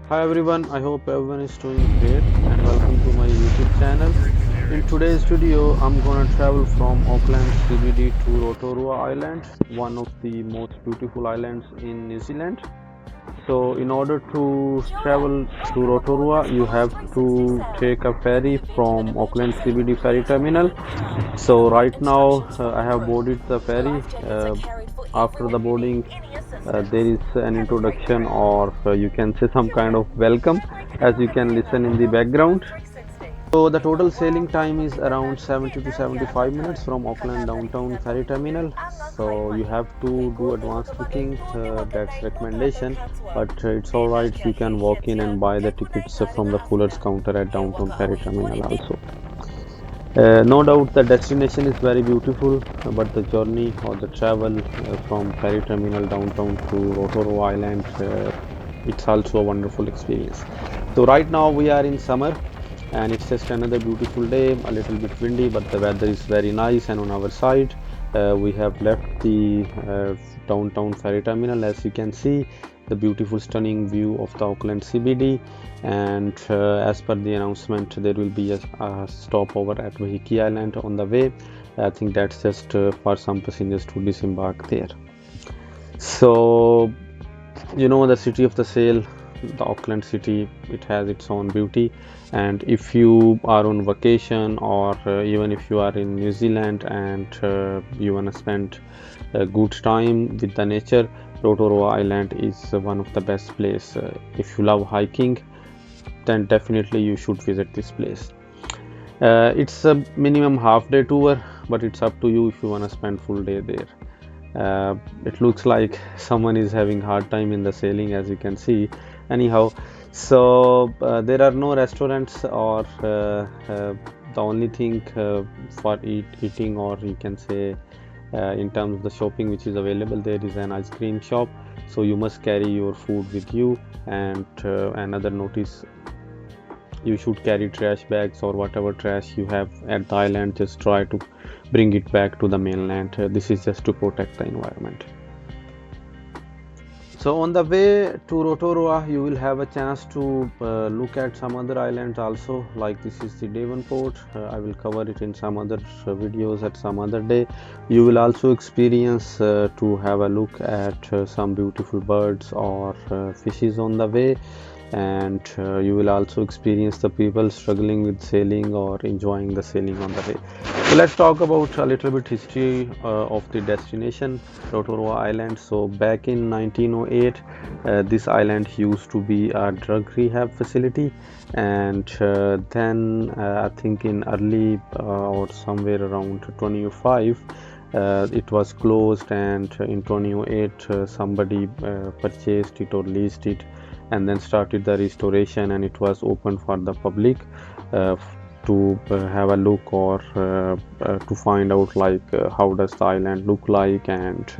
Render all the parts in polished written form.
Hi everyone, I hope everyone is doing great and welcome to my YouTube channel. In today's video, I'm gonna travel from Auckland CBD to Rotoroa Island, one of the most beautiful islands in New Zealand. So in order to travel to Rotorua, you have to take a ferry from Auckland CBD ferry terminal. So right now I have boarded the ferry. After the boarding, there is an introduction or you can say some kind of welcome as you can listen in the background. So the total sailing time is around 70 to 75 minutes from Auckland downtown ferry terminal. So you have to do advance booking, that's recommendation, but it's all right. You can walk in and buy the tickets from the Fuller's counter at downtown ferry terminal also. No doubt the destination is very beautiful, but the journey or the travel from ferry terminal downtown to Rotorua Island, it's also a wonderful experience. So right now we are in summer and it's just another beautiful day, a little bit windy, but the weather is very nice. And on our side, we have left the downtown ferry terminal. As you can see, the beautiful stunning view of the Auckland CBD, and as per the announcement, there will be a stopover at Wahiki Island on the way. I think that's just for some passengers to disembark there. So the city of the sail, the Auckland city, it has its own beauty. And if you are on vacation or even if you are in New Zealand and you want to spend a good time with the nature, Rotorua Island is one of the best place. If you love hiking, then definitely you should visit this place. It's a minimum half day tour, but it's up to you if you want to spend full day there. It looks like someone is having hard time in the sailing, as you can see. Anyhow, so there are no restaurants or the only thing for eating, or you can say in terms of the shopping which is available, there is an ice cream shop. So you must carry your food with you. And another notice, you should carry trash bags or whatever trash you have at the island. Just try to bring it back to the mainland. This is just to protect the environment. So on the way to Rotorua, you will have a chance to look at some other islands also, like this is the Devonport. I will cover it in some other videos at some other day. You will also experience to have a look at some beautiful birds or fishes on the way. And you will also experience the people struggling with sailing or enjoying the sailing on the way. So let's talk about a little bit history of the destination, Rotorua Island. So back in 1908, this island used to be a drug rehab facility, and then I think in early or somewhere around 2005, it was closed, and in 2008 somebody purchased it or leased it and then started the restoration, and it was open for the public to have a look or to find out like how does the island look like, and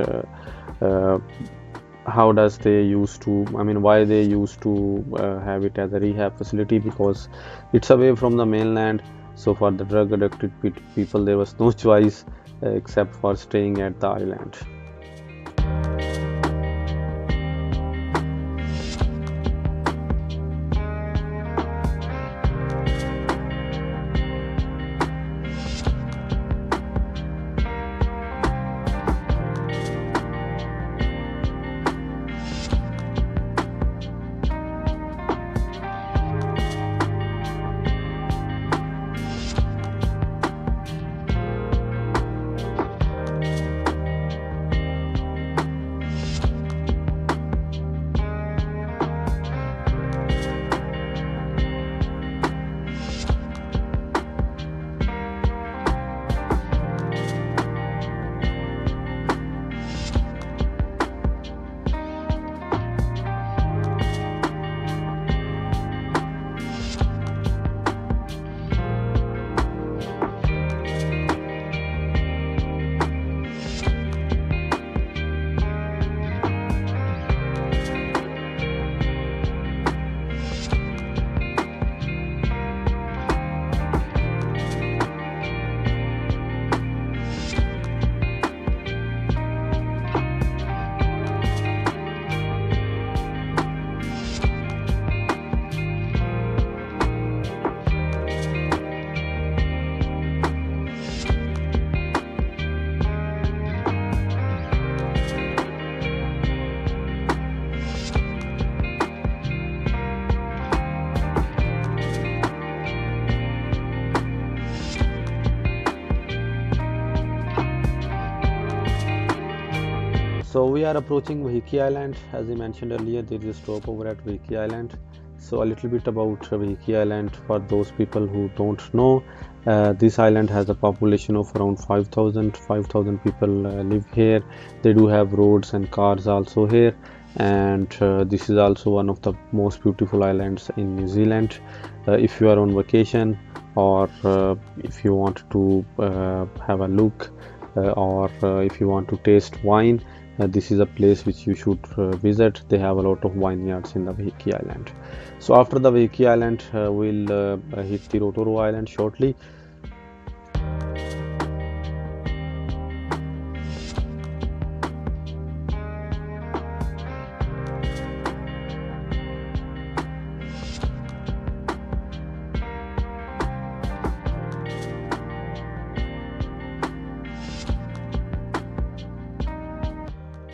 how does they used to, I mean why they used to have it as a rehab facility, because it's away from the mainland. So for the drug addicted people, there was no choice except for staying at the island. So we are approaching Vihiki Island. As I mentioned earlier, there is a stopover at Vihiki Island. So a little bit about Vihiki Island for those people who don't know. This island has a population of around 5,000 people live here. They do have roads and cars also here, and this is also one of the most beautiful islands in New Zealand. If you are on vacation, or if you want to have a look, or if you want to taste wine, this is a place which you should visit. They have a lot of vineyards in the Vihiki Island. So after the Vihiki Island, we'll hit the Rotoroa Island shortly.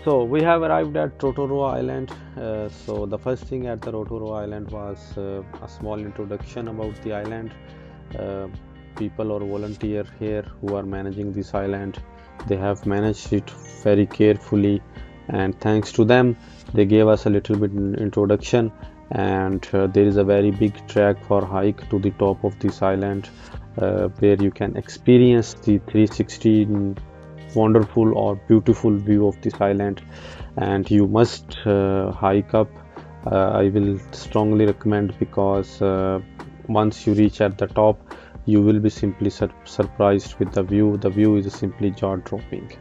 So we have arrived at Rotoroa Island. So the first thing at the Rotoroa Island was a small introduction about the island. Uh, People or volunteer here who are managing this island, they have managed it very carefully, and thanks to them, they gave us a little bit introduction. And there is a very big track for hike to the top of this island, where you can experience the 360 wonderful or beautiful view of this island, and you must hike up. I will strongly recommend, because once you reach at the top, you will be simply surprised with the view. The view is simply jaw-dropping.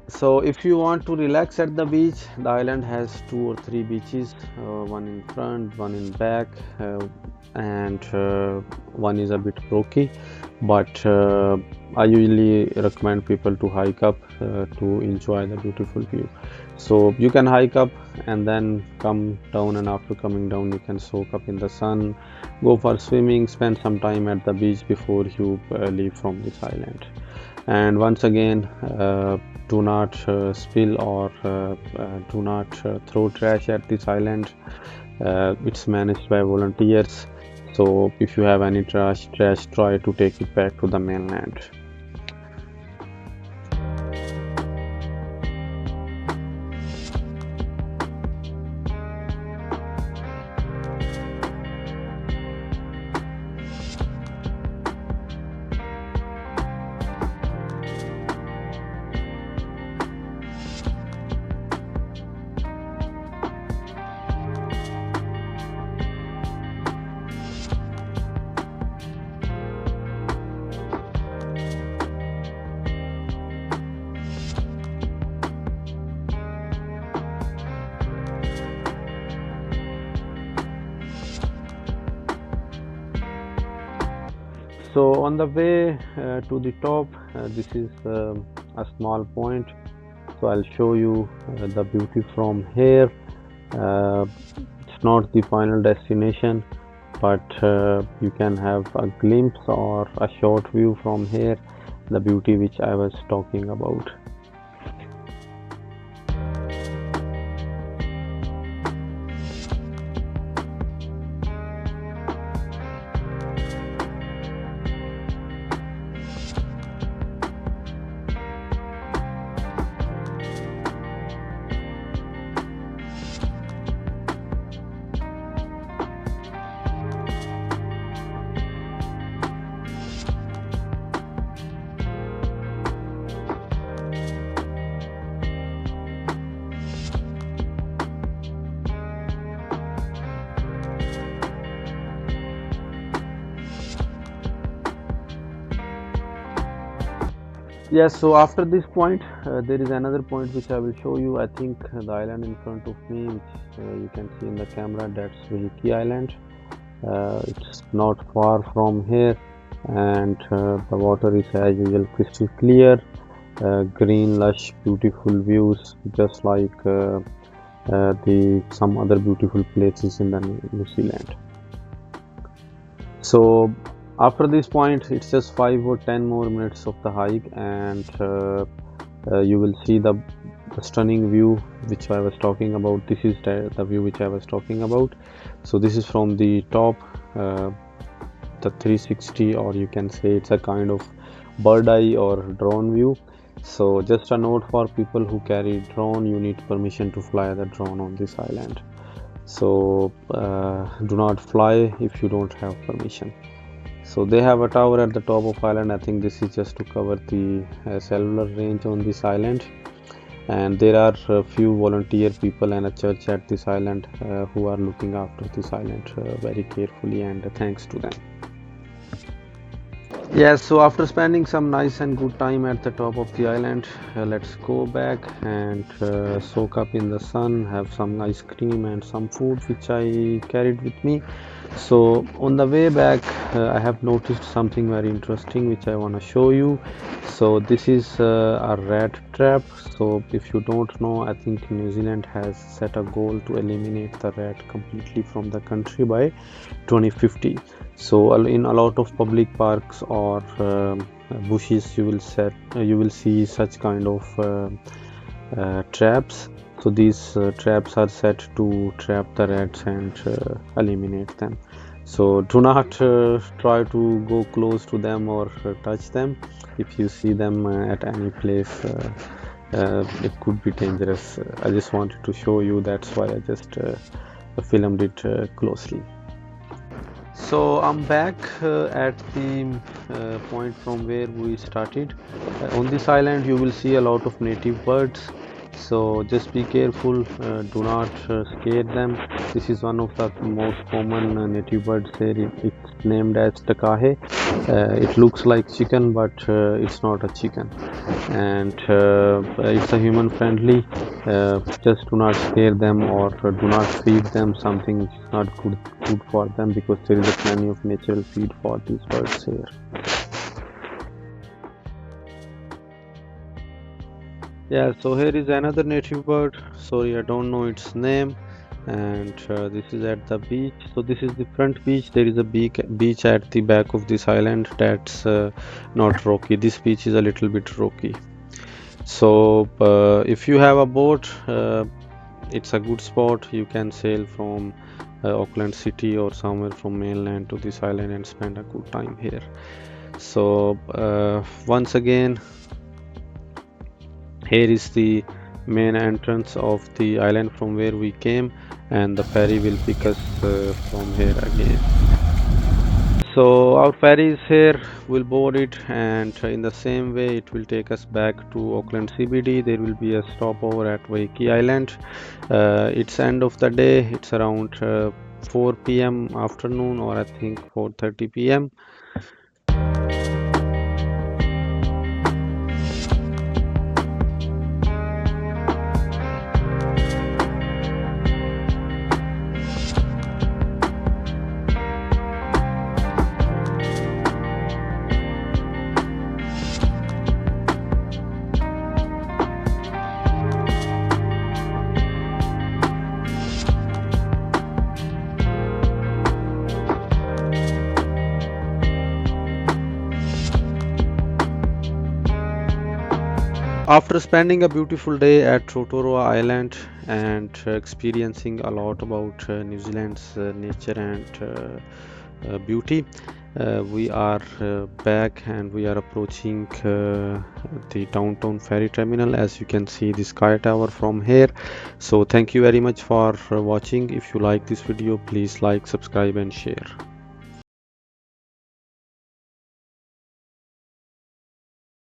So if you want to relax at the beach, the island has 2 or 3 beaches, one in front, one in back, and one is a bit rocky, but I usually recommend people to hike up to enjoy the beautiful view. So you can hike up and then come down, and after coming down you can soak up in the sun, go for swimming, spend some time at the beach before you leave from this island. And once again, do not spill or do not throw trash at this island. It's managed by volunteers, so if you have any trash, try to take it back to the mainland. So on the way to the top, this is a small point. So I'll show you the beauty from here. It's not the final destination, but you can have a glimpse or a short view from here, the beauty which I was talking about. Yes, so after this point, there is another point which I will show you. I think the island in front of me, which you can see in the camera, that's Vihiki Island. It's not far from here, and the water is as usual crystal clear, green, lush, beautiful views, just like the some other beautiful places in the New Zealand. So after this point, it's just 5 or 10 more minutes of the hike, and you will see the stunning view which I was talking about. This is the view which I was talking about. So this is from the top, the 360, or you can say it's a kind of bird eye or drone view. So just a note for people who carry drone, you need permission to fly the drone on this island. So do not fly if you don't have permission. So they have a tower at the top of island. I think this is just to cover the cellular range on this island. And there are a few volunteer people and a church at this island who are looking after this island very carefully, and thanks to them. Yes, so after spending some nice and good time at the top of the island, let's go back and soak up in the sun, have some ice cream and some food which I carried with me. So on the way back, I have noticed something very interesting which I want to show you. So this is a rat trap. So if you don't know, I think New Zealand has set a goal to eliminate the rat completely from the country by 2050. So in a lot of public parks or bushes, you will see such kind of traps. So these traps are set to trap the rats and eliminate them. So do not try to go close to them or touch them. If you see them at any place, it could be dangerous. I just wanted to show you. That's why I just filmed it closely. So I'm back at the point from where we started. On this island you will see a lot of native birds, so just be careful, do not scare them. This is one of the most common native birds here. It's named as takahe. It looks like chicken, but it's not a chicken, and it's a human friendly. Just do not scare them or do not feed them something which is not good for them, because there is plenty of natural feed for these birds here. Yeah, so here is another native bird. Sorry, I don't know its name. And this is at the beach. So this is the front beach. There is a beach at the back of this island that's not rocky. This beach is a little bit rocky. So if you have a boat, it's a good spot. You can sail from Auckland city or somewhere from mainland to this island and spend a good time here. So once again, here is the main entrance of the island from where we came, and the ferry will pick us from here again. So our ferry is here, we'll board it, and in the same way it will take us back to Auckland CBD. There will be a stopover at Waiheke Island. It's end of the day, it's around 4 p.m. afternoon, or I think 4:30 p.m. After spending a beautiful day at Rotoroa Island and experiencing a lot about New Zealand's nature and beauty, we are back and we are approaching the downtown ferry terminal. As you can see the sky tower from here. So thank you very much for watching. If you like this video, please like, subscribe and share.